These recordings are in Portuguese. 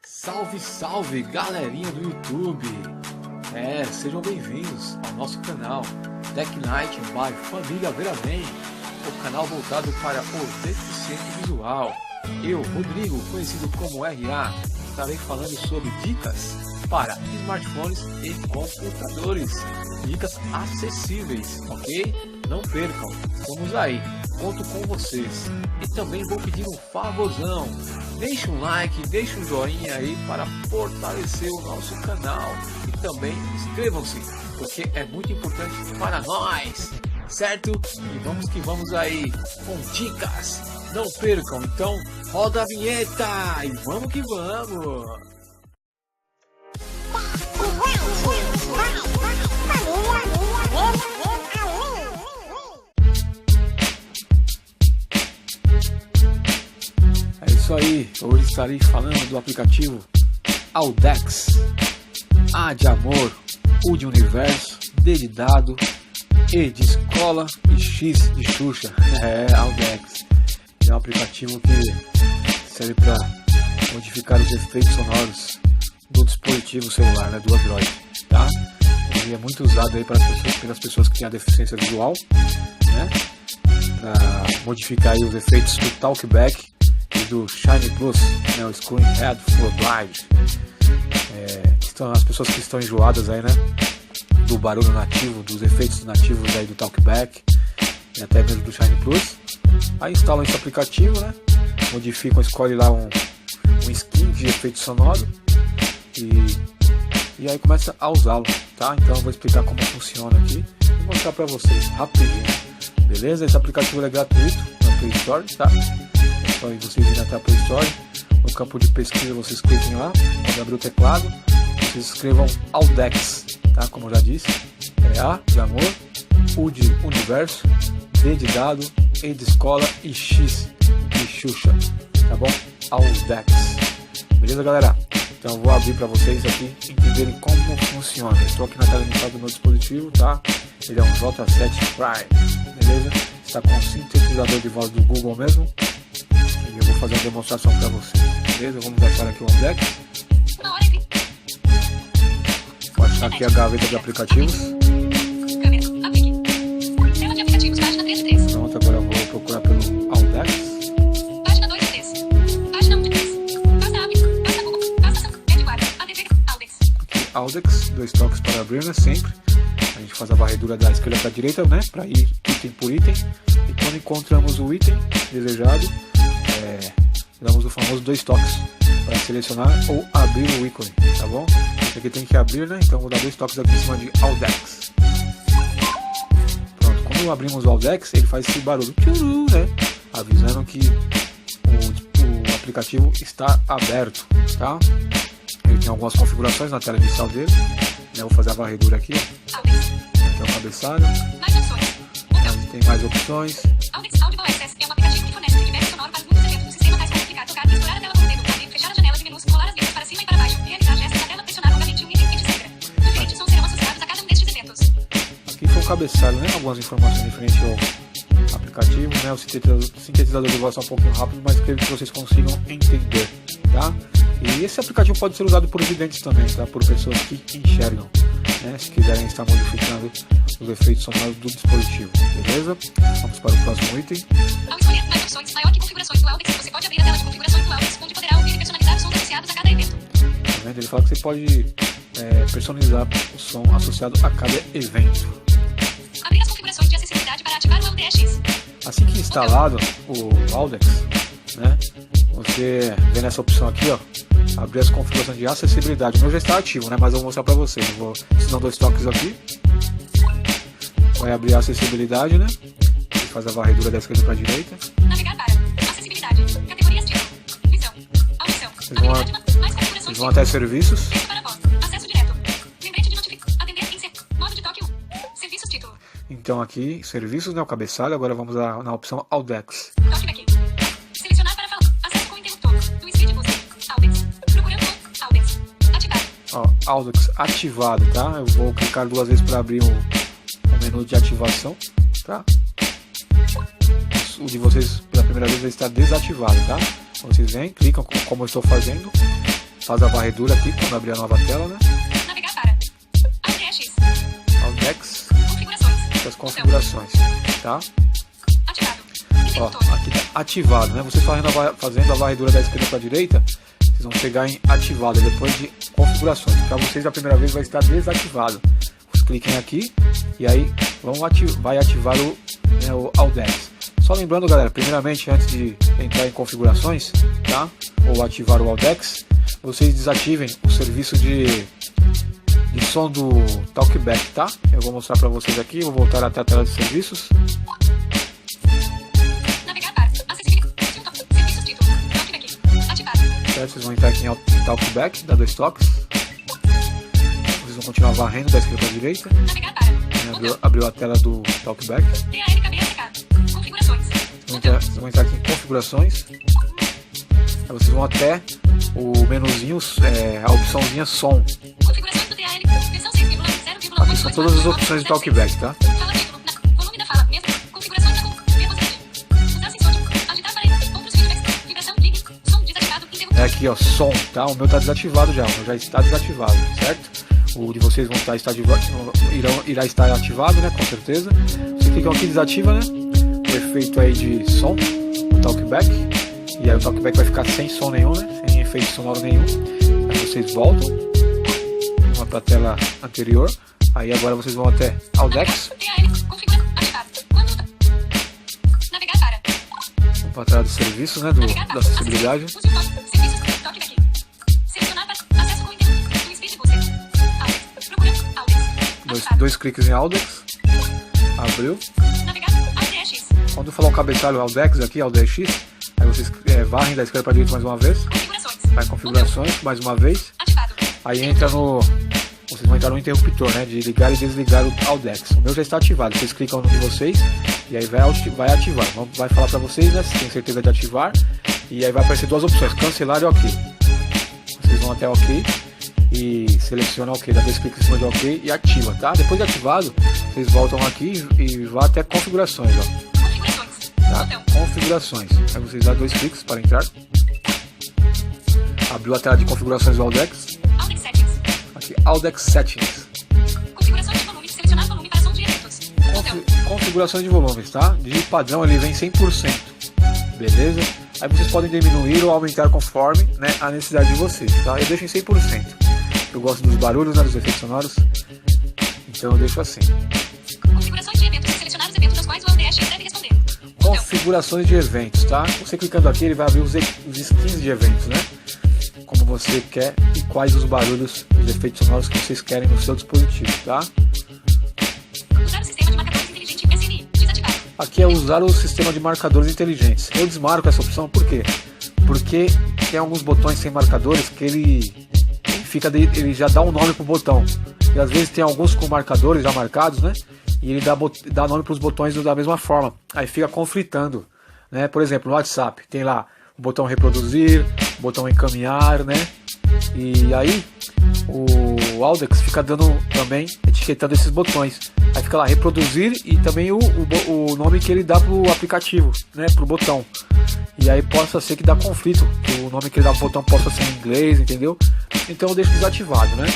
Salve, salve, galerinha do YouTube! Sejam bem-vindos ao nosso canal Tech Night by Família Veraman, o canal voltado para o deficiente visual. Eu, Rodrigo, conhecido como RA, estarei falando sobre dicas para smartphones e computadores. Dicas acessíveis, ok? Não percam, estamos aí, conto com vocês. E também vou pedir um favorzão. Deixe um like, deixe um joinha aí para fortalecer o nosso canal. E também inscrevam-se, porque é muito importante para nós, certo? E vamos que vamos aí com dicas. Não percam, então roda a vinheta e vamos que vamos! É isso aí, hoje estarei falando do aplicativo Audex. A de amor, U de universo, D de dado, E de escola e X de Xuxa. Audex. É um aplicativo que serve para modificar os efeitos sonoros do dispositivo celular, do Android, tá? Ele é muito usado aí pelas pessoas que têm a deficiência visual, né? Para modificar aí os efeitos do Talkback e do Shine Plus, né? O Screen Head for Blind. As pessoas que estão enjoadas aí, né? Do barulho nativo, dos efeitos nativos aí do Talkback e até mesmo do Shine Plus. Aí instalam esse aplicativo, né? Modificam, escolhe lá um skin de efeito sonoro e aí começa a usá-lo, tá? Então eu vou explicar como funciona aqui e mostrar pra vocês rapidinho, beleza? Esse aplicativo é gratuito na Play Store, tá? É só vocês irem até a Play Store, no campo de pesquisa vocês cliquem lá, pode abrir o teclado, vocês escrevam Audex, tá? Como eu já disse, é A de amor, U de universo, D de dado, E de escola e X de Xuxa, tá bom? Audex, beleza, galera? Então eu vou abrir para vocês aqui entenderem como funciona. Estou aqui na tela inicial do meu dispositivo, tá? Ele é um J7 Prime, beleza? Está com um sintetizador de voz do Google mesmo. E eu vou fazer uma demonstração para vocês, beleza? Vamos achar aqui o Audex. Vou achar aqui a gaveta de aplicativos. Pronto, agora eu vou procurar pelo Audex. Audex, 2 toques para abrir, né? Sempre. A gente faz a varredura da esquerda para a direita, né? Para ir item por item. E quando encontramos o item desejado, damos o famoso 2 toques para selecionar ou abrir o ícone, tá bom? Esse aqui tem que abrir, né? Então vou dar 2 toques aqui em cima de Audex. Pronto, quando abrimos o Audex, ele faz esse barulho, né? Avisando que o aplicativo está aberto, tá? Ele tem algumas configurações na tela inicial dele. Eu vou fazer a varredura aqui. Aqui é o cabeçalho. Tem mais opções. Audex Audible Access é um aplicativo que fornece feedback sonoro para muitos eventos do sistema, tais como clicar, tocar, explorar a tela com o dedo, abrir, fechar a janela de menus, rolar as letras para cima e para baixo, realizar gestos na tela, pressionar longamente um item, etc. Diferentes sons serão associados a cada um destes eventos. Aqui foi o cabeçalho, né? Algumas informações diferentes ao aplicativo, né? O sintetizador de voz é um pouquinho rápido, mas creio que vocês consigam entender, tá? E esse aplicativo pode ser usado por videntes também, tá? Por pessoas que enxergam, né? Se quiserem estar modificando os efeitos sonoros do dispositivo, beleza? Vamos para o próximo item. Ao escolher mais opções, maior que configurações do Audex, você pode abrir a tela de configurações do Audex, onde poderá ouvir e personalizar sons associados a cada evento. Tá vendo? Ele fala que você pode personalizar o som associado a cada evento. Abrir as configurações de acessibilidade para ativar o AUDX. Assim que instalado o Audex, né? Você vê nessa opção aqui, ó, abrir as configurações de acessibilidade. O meu já está ativo, né? Mas eu vou mostrar pra vocês. Se dão 2 toques aqui, vai abrir a acessibilidade, né? E faz a varredura da esquerda para a direita. Navegar para acessibilidade, categorias título, visão, audição, habilidade, mais configurações. Vocês vão até serviços. Texto para voz, acesso direto, lembrete de notificar, atender, insert, modo de toque 1, serviços título. Então aqui, serviços, né? O cabeçalho. Agora vamos na opção Audex. Toque aqui. Selecionar para falar, acesso com interruptor, do Speed Boost, Audex, procurando Audex, ativar. Ó, Audex ativado, tá? Eu vou clicar 2 vezes para abrir o menu de ativação, tá? O de vocês pela primeira vez vai estar desativado, tá? Vocês vêm, clicam como eu estou fazendo faz a varredura aqui quando abrir a nova tela, né? Navegar para AUDX. Audex, Configurações. as configurações, tá? Ativado. Ó, Interruptor. aqui tá ativado, né? Vocês fazendo a varredura da esquerda para a direita, vocês vão pegar em ativado depois de configurações. Para vocês a primeira vez vai estar desativado. Vocês cliquem aqui e aí vai ativar o Audex. Só lembrando, galera, primeiramente antes de entrar em configurações, tá? Ou ativar o Audex, vocês desativem o serviço de som do Talkback, tá? Eu vou mostrar para vocês aqui, vou voltar até a tela de serviços. Navegar para acessibilidade. Serviços título. Talkback. Ativado. Certo? Vocês vão entrar aqui em Talkback, da 2 toques. Vocês vão continuar varrendo da esquerda para a direita. Navegar para Abriu a tela do Talkback. TALKB aplicado. Configurações. Vocês vão entrar aqui em configurações. Aí vocês vão até o menuzinho, a opçãozinha som. Configurações do TAL. Versão 6,0,1. Aqui são todas as opções do Talkback, tá? Fala título. Volume da fala. Mesmo. Configurações da velocidade. Usar sensor de agitar para outros feedbacks. Vibração. Ligue. Som desativado. Interruptor. É aqui, ó, som, tá? O meu tá desativado já, o meu já está desativado, certo? O de vocês irá estar ativado, né? Com certeza. Vocês clicam aqui, desativa, né? O efeito aí de som, o Talkback. E aí o Talkback vai ficar sem som nenhum, né? Sem efeito sonoro nenhum. Aí vocês voltam para a tela anterior. Aí agora vocês vão até Audex. TAL. Configura. Ativado. Conduta. Navegar para. Vamos para a tela de serviços, né? Da acessibilidade. Use o serviços. Talkback. Selecionar para acesso com internet. Do Speed Booster. Audex. Procura. Audex. Dois cliques em Audex. Abriu. Navegar. AUDX. Quando eu falar o cabeçalho Audex aqui, AUDX, aí vocês varrem da esquerda para a direita mais uma vez. Configurações. Vai em configurações mais uma vez. Ativado. Aí entra vocês vão entrar no interruptor, né? De ligar e desligar o Audex. O meu já está ativado. Vocês clicam no de vocês e aí vai ativar. Vai falar para vocês, né? Se tem certeza de ativar. E aí vai aparecer duas opções: cancelar e OK. Vocês vão até OK e selecionam OK. Dá 2 cliques em cima de OK e ativa, tá? Depois de ativado, vocês voltam aqui e vão até configurações, ó. Configurações. Tá? Botão. Configurações. Aí vocês dão 2 cliques para entrar. Abriu a tela de configurações do Audex. Audex Settings. Aqui, Audex Settings. Configurações de volume. Selecionar volume para som de eventos. Botão. Configurações de volumes, tá? De padrão ele vem 100%. Beleza? Aí vocês podem diminuir ou aumentar conforme, né, a necessidade de vocês, tá? Eu deixo em 100%. Eu gosto dos barulhos, né, dos efeitos sonoros. Então eu deixo assim. Configurações de eventos. Selecionar os eventos aos quais o AUDX deve responder. Botão. Configurações de eventos, tá? Você clicando aqui, ele vai abrir os skins de eventos, né? Como você quer e quais os barulhos, os efeitos sonoros que vocês querem no seu dispositivo, tá? Usar o sistema de marcadores inteligente SNI. Desativado. Aqui é usar o sistema de marcadores inteligentes. Eu desmarco essa opção, por quê? Porque tem alguns botões sem marcadores que ele já dá um nome pro botão. E às vezes tem alguns com marcadores já marcados, né? E ele dá nome para os botões da mesma forma. Aí fica conflitando, né? Por exemplo, no WhatsApp tem lá o botão reproduzir, o botão encaminhar, né? E aí o Audex fica dando também, etiquetando esses botões. Aí fica lá reproduzir e também o nome que ele dá pro aplicativo, né? Pro botão. E aí possa ser que dá conflito, que o nome que ele dá pro botão possa ser em inglês, entendeu? Então eu deixo desativado, né?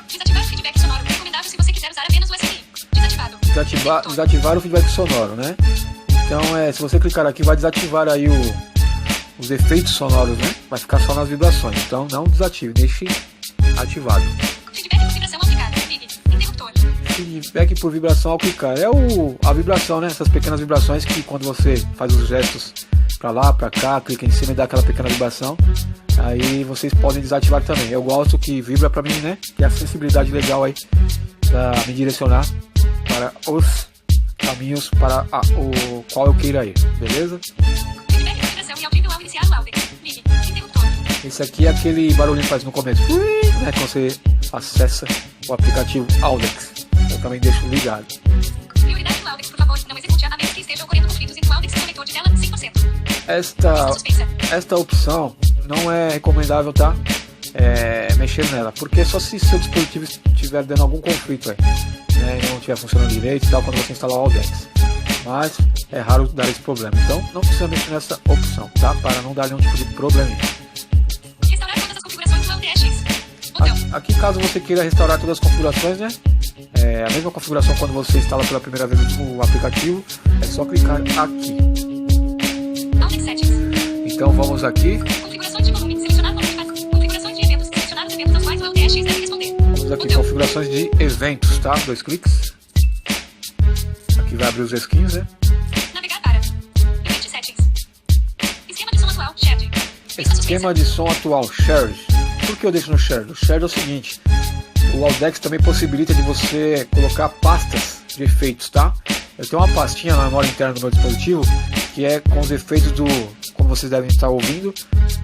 Desativar o feedback sonoro. Recomendável se você quiser usar apenas o SNI. Desativado. Desativar o feedback sonoro, né? Então se você clicar aqui vai desativar aí os efeitos sonoros, né? Vai ficar só nas vibrações. Então não desative, deixe ativado. Feedback por vibração aplicada. Ligue. Interruptor. Feedback por vibração ao clicar. É a vibração, né? Essas pequenas vibrações que quando você faz os gestos pra lá, pra cá, clica em cima e dá aquela pequena vibração. Aí vocês podem desativar também. Eu gosto que vibra pra mim, né? Que é a sensibilidade legal aí pra me direcionar para os caminhos para o qual eu queira ir. Beleza? Feedback por vibração e audível ao iniciar o Audex. Ligue. Interruptor. Esse aqui é aquele barulhinho que faz no começo, né? Quando você acessa o aplicativo Audex. Eu também deixo ligado. Prioridade do Audex, por favor. Não execute a menos que esteja ocorrendo conflitos entre o Audex e o conector de tela 100%. Esta opção não é recomendável, tá? Mexer nela, porque só se seu dispositivo estiver dando algum conflito aí, né? E não estiver funcionando direito e tal quando você instalar o Audex. Mas é raro dar esse problema, então não precisa mexer nessa opção, tá? Para não dar nenhum tipo de probleminha. Restaurar Aqui, caso você queira restaurar todas as configurações, né? É a mesma configuração quando você instala pela primeira vez o aplicativo. É só clicar aqui. Audex Settings. Então vamos aqui. Configurações de volume. Selecionar volume. Configurações de eventos. Selecionar os eventos aos quais o LTX deve responder. Vamos aqui, configurações de eventos, tá? 2 cliques. Aqui vai abrir os skins, né? Navegar para. Event Settings. Esquema de som atual. Shared. Lista Esquema suspensa. de som atual, Shared. Por que eu deixo no Shared? O Shared é o seguinte: o Audex também possibilita de você colocar pastas de efeitos, tá? Eu tenho uma pastinha na memória interna do meu dispositivo que é com os efeitos do, como vocês devem estar ouvindo,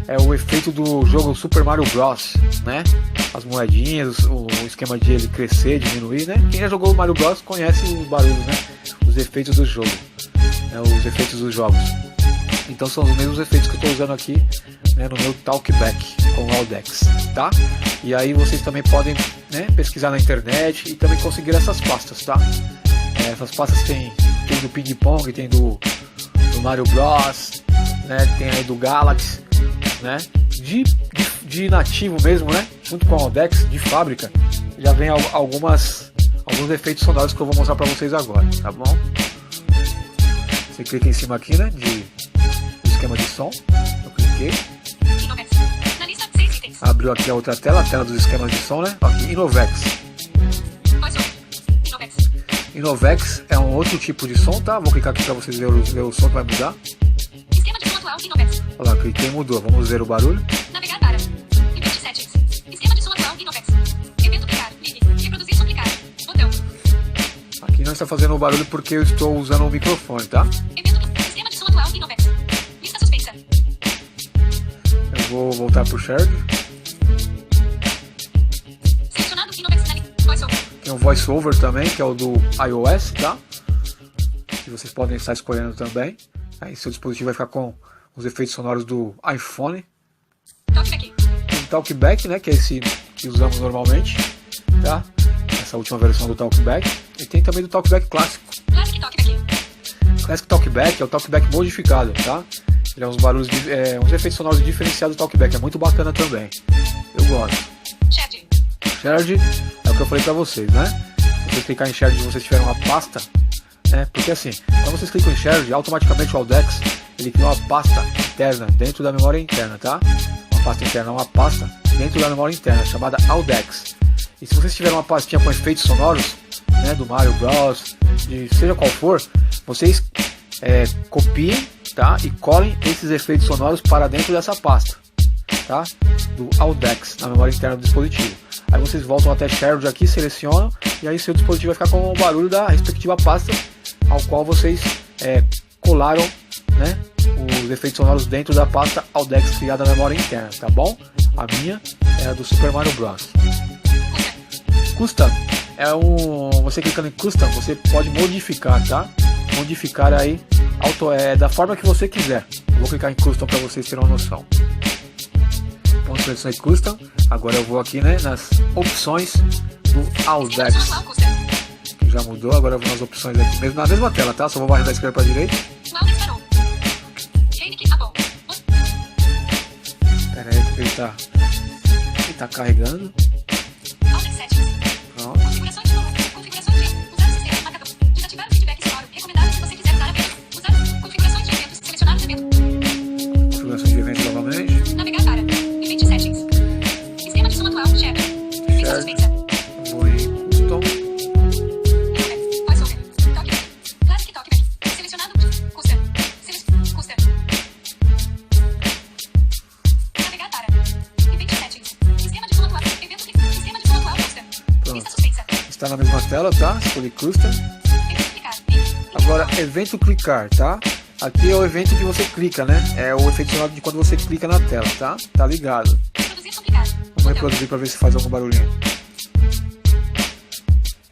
é o efeito do jogo Super Mario Bros, né? As moedinhas, o esquema de ele crescer, diminuir, né? Quem já jogou o Mario Bros conhece os barulhos, né? Os efeitos do jogo, né? Os efeitos dos jogos. Então são os mesmos efeitos que eu estou usando aqui, né, no meu Talkback com o Audex, tá? E aí vocês também podem, né, pesquisar na internet e também conseguir essas pastas, tá? Essas pastas tem do Ping Pong, tem do Mario Bros, né? Tem aí do Galaxy, né? De nativo mesmo, né? Junto com o Audex de fábrica, já vem alguns efeitos sonoros que eu vou mostrar para vocês agora, tá bom? Você clica em cima aqui, né? Do esquema de som. Eu cliquei. Inovex. Na lista, 6 itens. Abriu aqui a outra tela, a tela dos esquemas de som, né? Aqui, Inovex. VoiceOver. Inovex. Inovex é um outro tipo de som, tá? Vou clicar aqui para vocês verem o som que vai mudar. Esquema de som atual. Inovex. Olha lá, cliquei e mudou. Vamos ver o barulho. Navegar para. Event Settings. Esquema de som atual. Inovex. Evento clicar. Ligue. Reproduzir som clicar. Botão. Aqui não está fazendo o barulho porque eu estou usando o microfone, tá? Evento. Esquema de som atual. Inovex. Lista suspensa. Eu vou voltar pro Shared. Selecionado. Inovex. Na lista. VoiceOver. Tem o VoiceOver também, que é o do iOS, tá? Que vocês podem estar escolhendo também. Aí seu dispositivo vai ficar com os efeitos sonoros do iPhone. Talkback. Tem o Talkback, né? Que é esse que usamos normalmente, tá? Essa última versão do Talkback. E tem também do Talkback clássico. Classic Talkback. Classic Talkback é o Talkback modificado, tá? Ele é uns barulhos, uns efeitos sonoros diferenciados do Talkback. É muito bacana também. Eu gosto. Shared. Shared é o que eu falei pra vocês, né? Se vocês clicar em Shared e vocês tiverem uma pasta, né? Porque assim, quando vocês clicam em Shared, automaticamente o Audex ele cria uma pasta interna dentro da memória interna, tá? Uma pasta interna, uma pasta dentro da memória interna chamada Audex. E se vocês tiverem uma pastinha com efeitos sonoros, né, do Mario Bros, de seja qual for, vocês copiem, tá? E colhem esses efeitos sonoros para dentro dessa pasta, tá? Do Audex na memória interna do dispositivo. Aí vocês voltam até Shared aqui, selecionam e aí seu dispositivo vai ficar com o barulho da respectiva pasta ao qual vocês colaram, né, os efeitos sonoros dentro da pasta Audex criada na memória interna, tá bom? A minha é a do Super Mario Bros. Custom você clicando em Custom você pode modificar, tá? Modificar aí da forma que você quiser. Eu vou clicar em Custom para vocês terem uma noção. Então selecionei Custom. Agora eu vou aqui, né, nas opções do Audex, que já mudou. Agora eu vou nas opções aqui mesmo, na mesma tela, tá? Só vou varrer da esquerda para a direita. Pera aí que ele tá carregando. Pronto. Configurações de volume. Configurações de usar o sistema marcador. Desativar o feedback sonoro. Recomendável se você quiser usar apenas. Usar configurações de eventos. Selecionar os eventos. Configurações de eventos novamente. Navegar para. Event Settings. Esquema de som atual. Shared. Lista suspensa. Vou em Custom. VoiceOver. Talkback. Classic Talkback. Selecionado. Custom. Custom. Navegar para. Event Settings. Esquema de som atual. Evento. Esquema de som atual. Custom. Lista suspensa. Está na mesma tela, tá? Escolhi Custom. Evento clicar. Agora, evento clicar, tá? Aqui é o evento que você clica, né? É o efeito sonoro de quando você clica na tela, tá? Tá ligado? Reproduzir som clicar. Vamos reproduzir para ver se faz algum barulhinho.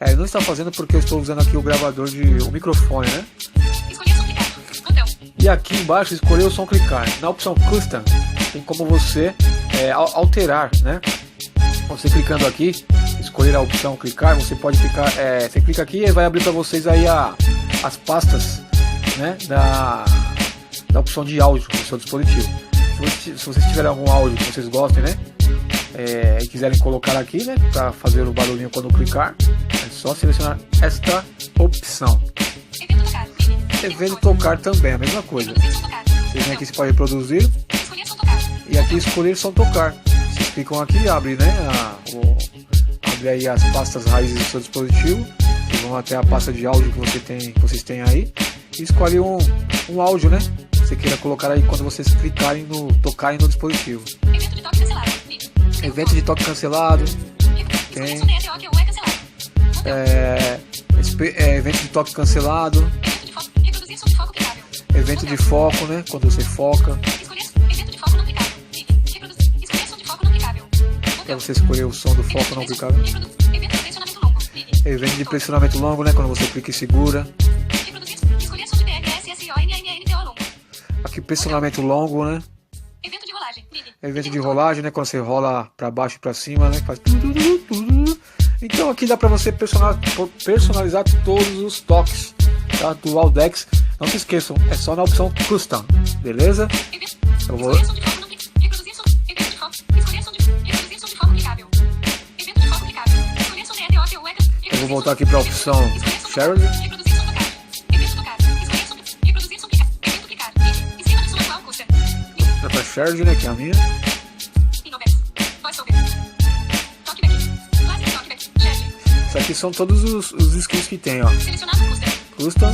Ele não está fazendo porque eu estou usando aqui o gravador o microfone, né? Escolher som clicar. Botão. E aqui embaixo escolher o som clicar. Na opção Custom tem como você alterar, né? Você clicando aqui, escolher a opção clicar, você pode clicar, você clica aqui e vai abrir para vocês aí as pastas, né, da opção de áudio do seu dispositivo. Se vocês tiverem algum áudio que vocês gostem, né, e quiserem colocar aqui, né, para fazer o barulhinho quando clicar, é só selecionar esta opção. Evento tocar também, a mesma coisa. Vocês vêm aqui, você pode reproduzir e aqui escolher som tocar. Vocês clicam aqui e abre, né, abre aí as pastas raízes do seu dispositivo. Vocês vão até a pasta de áudio que vocês têm aí e escolhe um áudio, né, que você queira colocar aí quando vocês clicarem no tocarem no dispositivo. Evento de toque cancelado. Tem evento de toque cancelado. Evento de foco, né? Quando você foca. Para você escolher o som do foco não clicável. Evento de pressionamento longo, né? Quando você clica e segura. Aqui pressionamento longo, né? Evento de rolagem, né? Quando você rola para baixo e para cima, né? Faz. Então aqui dá para você personalizar todos os toques, tá? Do Audex. Não se esqueçam, é só na opção Custom, beleza? Eu vou voltar aqui para a opção Shared. Para Shared, né? Que é a minha. Isso aqui são todos os skills que tem, ó. Custom,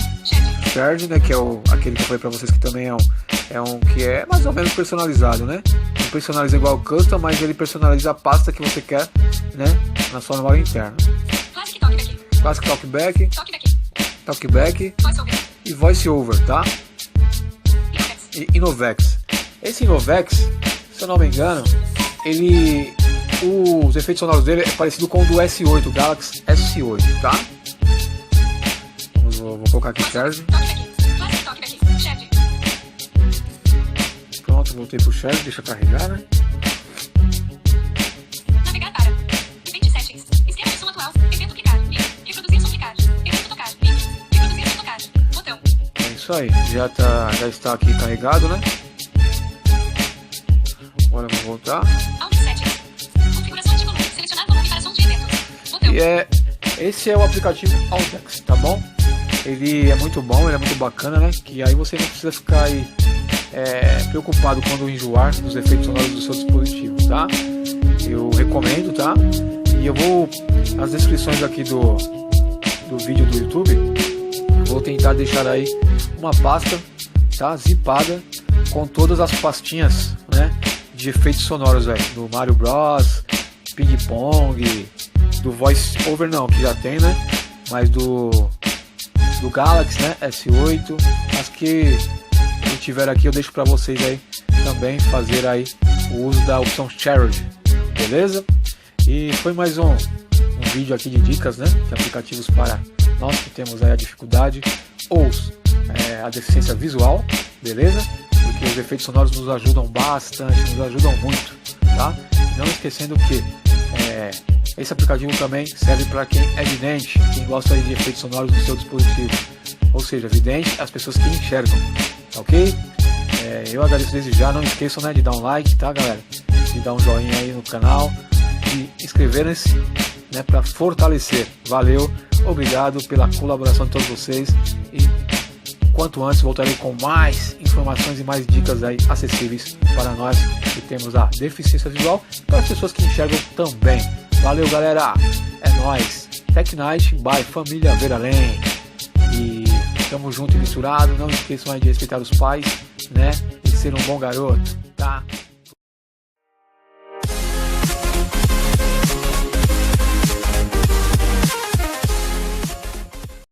Shared, né, que é aquele que eu falei pra vocês que também é um que é mais ou menos personalizado, né? Não personaliza igual o Custom, mas ele personaliza a pasta que você quer, né, na sua memória interna. Classic Talkback e Voice Over, tá? E Inovex. Esse Inovex, se eu não me engano, os efeitos sonoros dele é parecido com o do S8, Galaxy S8, tá? Vou colocar aqui Shared. Pronto, voltei pro Shared, deixa carregar, né? Navegar para. Event settings. Esquema de som atual. Evento clicar. Reproduzir som clicar. Evento tocar. Reproduzir som tocar. Botão. É isso aí, já está aqui carregado, né? Agora eu vou voltar. Audio settings. Configuração de volume. Selecionar volume para som de eventos. Botão. E esse é o aplicativo Audex, tá bom? Ele é muito bom, ele é muito bacana, né? Que aí você não precisa ficar aí preocupado quando enjoar dos efeitos sonoros do seu dispositivo, tá? Eu recomendo, tá? E eu vou, nas descrições aqui do vídeo do YouTube, vou tentar deixar aí uma pasta, tá? Zipada, com todas as pastinhas, né? De efeitos sonoros aí, do Mario Bros, Ping Pong, do Voice Over não, que já tem, né? Mas do Galaxy, né? S8, as que eu tiver aqui eu deixo para vocês aí também fazer aí o uso da opção Shared, beleza? E foi mais um vídeo aqui de dicas, né? De aplicativos para nós que temos aí a dificuldade ou a deficiência visual, beleza? Porque os efeitos sonoros nos ajudam bastante, nos ajudam muito, tá? Não esquecendo que esse aplicativo também serve para quem é vidente, quem gosta de efeitos sonoros no seu dispositivo, ou seja, vidente, as pessoas que enxergam, tá ok? Eu agradeço desde já, não esqueçam, né, de dar um like, tá, galera? De dar um joinha aí no canal, de inscreverem-se, né, para fortalecer. Valeu, obrigado pela colaboração de todos vocês e quanto antes voltarei com mais informações e mais dicas aí acessíveis para nós que temos a deficiência visual e para as pessoas que enxergam também. Valeu, galera, é nóis. Tech Night by Família Ver Além. E tamo junto e misturado. Não esqueçam aí de respeitar os pais, né? E ser um bom garoto, tá?